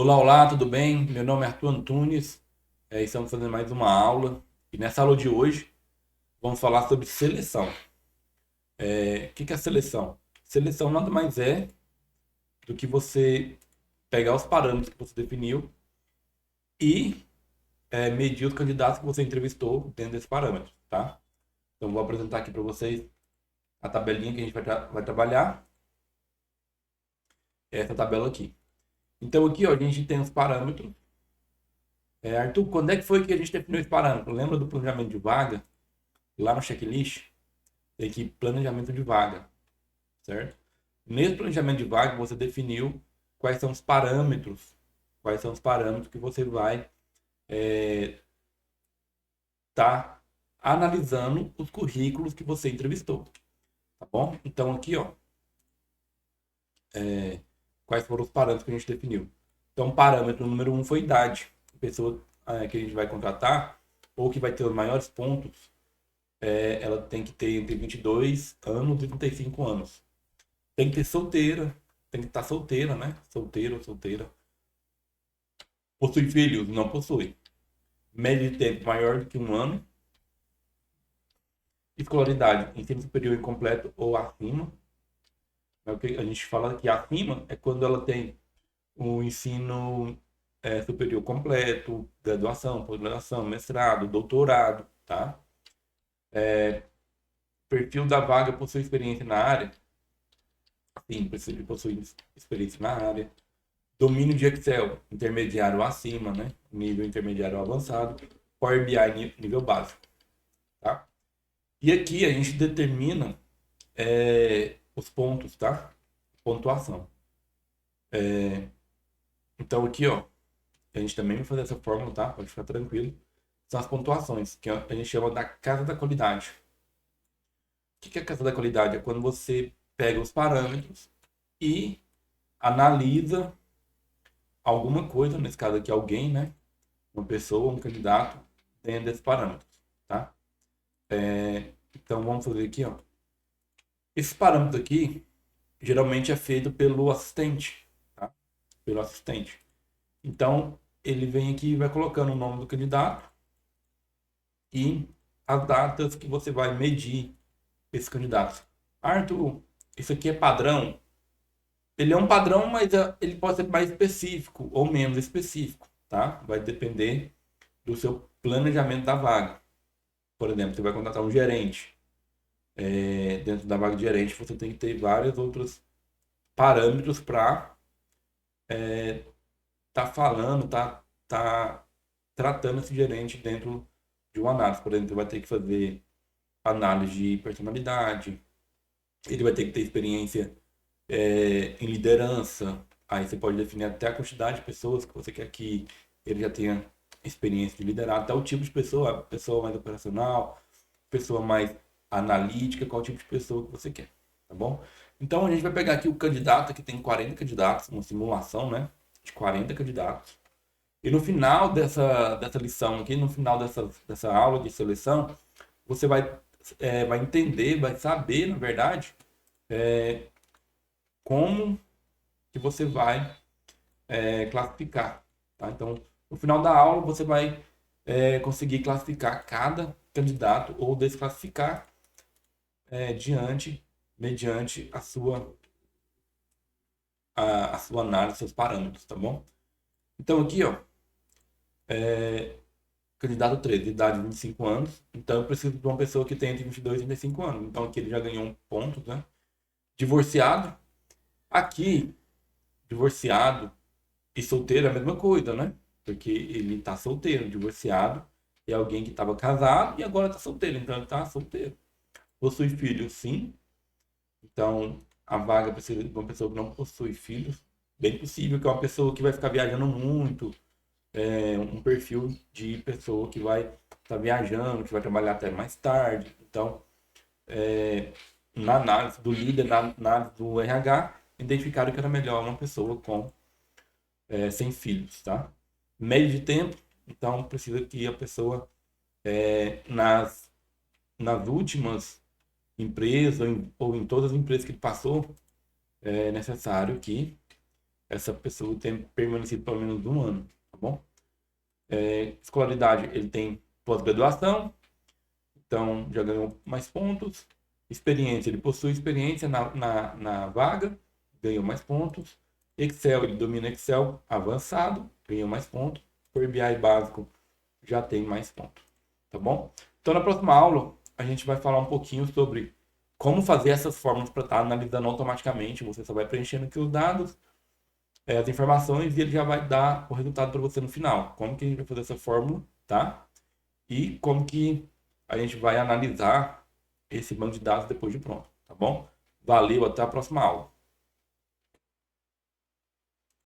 Olá, olá, tudo bem? Meu nome é Arthur Antunes, estamos fazendo mais uma aula e nessa aula de hoje vamos falar sobre seleção. O que é seleção? Seleção nada mais é do que você pegar os parâmetros que você definiu e medir os candidatos que você entrevistou dentro desse parâmetro, tá? Então vou apresentar aqui para vocês a tabelinha que a gente vai trabalhar, essa tabela aqui. Então aqui ó, a gente tem os parâmetros. Arthur, quando é que foi que a gente definiu esse parâmetro? Lembra do planejamento de vaga? Lá no checklist? Tem aqui planejamento de vaga, certo? Nesse planejamento de vaga, você definiu quais são os parâmetros que você vai estar analisando os currículos que você entrevistou, tá bom? Então aqui, ó, quais foram os parâmetros que a gente definiu. Então, parâmetro número um foi idade. A pessoa que a gente vai contratar, ou que vai ter os maiores pontos, ela tem que ter entre 22 anos e 35 anos. Tem que ter solteira, tem que estar solteira, né? Solteiro ou solteira. Possui filhos? Não possui. Média de tempo maior do que um ano. Escolaridade, ensino superior incompleto ou acima. É o que a gente fala que acima é quando ela tem o ensino superior completo, graduação, pós-graduação, mestrado, doutorado, tá? Perfil da vaga possui experiência na área? Sim, possui experiência na área. Domínio de Excel, intermediário acima, né? Nível intermediário avançado. Power BI, nível básico, tá? E aqui a gente determina os pontos, tá? Pontuação. Então aqui, ó, a gente também vai fazer essa fórmula, tá? Pode ficar tranquilo. São as pontuações, que a gente chama da casa da qualidade. O que é a casa da qualidade? É quando você pega os parâmetros e analisa alguma coisa, nesse caso aqui alguém, né? Uma pessoa, um candidato, dentro desses parâmetros, tá? Então vamos fazer aqui, ó. Esse parâmetro aqui geralmente é feito pelo assistente, tá? Pelo assistente. Então ele vem aqui e vai colocando o nome do candidato e as datas que você vai medir esse candidato. Arthur, isso aqui é padrão? Ele é um padrão, mas ele pode ser mais específico ou menos específico, tá? Vai depender do seu planejamento da vaga. Por exemplo, você vai contratar um gerente. Dentro da vaga de gerente, você tem que ter vários outros parâmetros para tá falando, tá tratando esse gerente dentro de uma análise. Por exemplo, você vai ter que fazer análise de personalidade, ele vai ter que ter experiência em liderança. Aí você pode definir até a quantidade de pessoas que você quer que ele já tenha experiência de liderar, até o tipo de pessoa, pessoa mais operacional, pessoa mais analítica, qual tipo de pessoa que você quer, tá bom? Então a gente vai pegar aqui o candidato, que tem 40 candidatos, uma simulação, né, de 40 candidatos. E no final dessa lição aqui, no final dessa aula de seleção, você vai entender, vai saber, na verdade, como que você vai classificar, tá? Então, no final da aula, você vai conseguir classificar cada candidato ou desclassificar mediante a sua análise, seus parâmetros, tá bom? Então, aqui, ó, candidato 13, idade de 25 anos. Então, eu preciso de uma pessoa que tenha entre 22 e 35 anos. Então, aqui ele já ganhou um ponto, né? Divorciado. Aqui, divorciado e solteiro é a mesma coisa, né? Porque ele tá solteiro, divorciado, é alguém que estava casado e agora tá solteiro, então ele tá solteiro. Possui filhos, sim. Então a vaga precisa de uma pessoa que não possui filhos. Bem possível que é uma pessoa que vai ficar viajando muito, um perfil de pessoa que vai estar viajando, que vai trabalhar até mais tarde. Então, na análise do líder, na análise do RH, identificaram que era melhor uma pessoa sem filhos, tá? Médio de tempo, então precisa que a pessoa nas, nas últimas empresas ou em todas as empresas que ele passou, é necessário que essa pessoa tem permanecido pelo menos 1 ano, tá bom? Escolaridade, ele tem pós-graduação, então já ganhou mais pontos. Experiência, ele possui experiência na vaga, ganhou mais pontos. Excel, ele domina Excel avançado, ganhou mais pontos. Power BI básico, já tem mais pontos, tá bom? Então, na próxima aula, a gente vai falar um pouquinho sobre como fazer essas fórmulas para estar analisando automaticamente. Você só vai preenchendo aqui os dados, as informações, e ele já vai dar o resultado para você no final. Como que a gente vai fazer essa fórmula, tá? E como que a gente vai analisar esse banco de dados depois de pronto, tá bom? Valeu, até a próxima aula.